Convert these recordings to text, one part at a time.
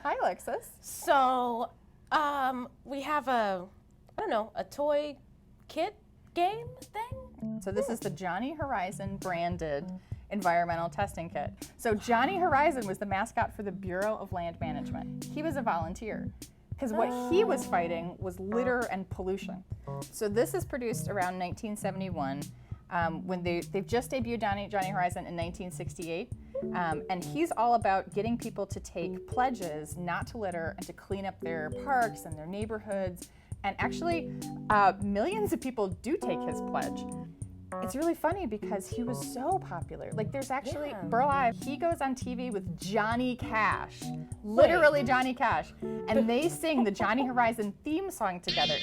Hi, Alexis. So, we have a toy kit game thing? So this is the Johnny Horizon branded environmental testing kit. So Johnny Horizon was the mascot for the Bureau of Land Management. He was a volunteer because what he was fighting was litter and pollution. So this is produced around 1971 when they've just debuted Johnny Horizon in 1968. And he's all about getting people to take pledges not to litter and to clean up their parks and their neighborhoods. And actually, millions of people do take his pledge. It's really funny because he was so popular. Like there's actually, Burl Ives, he goes on TV with Johnny Cash, literally Johnny Cash, and they sing the Johnny Horizon theme song together.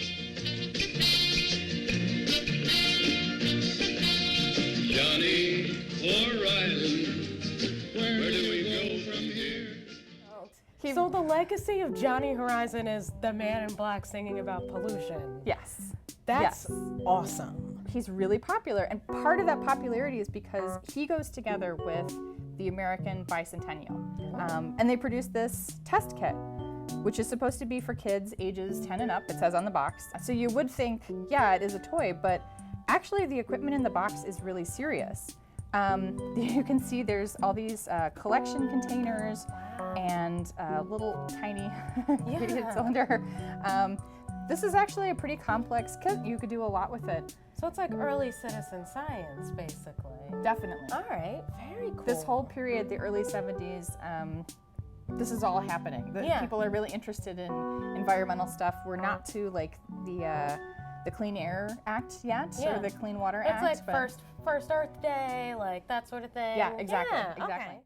Johnny Horizon, where do we go from here? So the legacy of Johnny Horizon is the man in black singing about pollution. Yes. That's awesome. He's really popular, and part of that popularity is because he goes together with the American Bicentennial. And they produced this test kit, which is supposed to be for kids ages 10 and up, it says on the box. So you would think, yeah, it is a toy, but actually the equipment in the box is really serious. You can see there's all these collection containers and little tiny radiant cylinder. This is actually a pretty complex kit. You could do a lot with it. So it's like early citizen science, basically. Definitely. All right, very cool. This whole period, the early 70s, this is all happening. People are really interested in environmental stuff. We're not to like the Clean Air Act yet, or the Clean Water Act. It's like first Earth Day, like that sort of thing. Yeah, exactly. Yeah, exactly. Okay.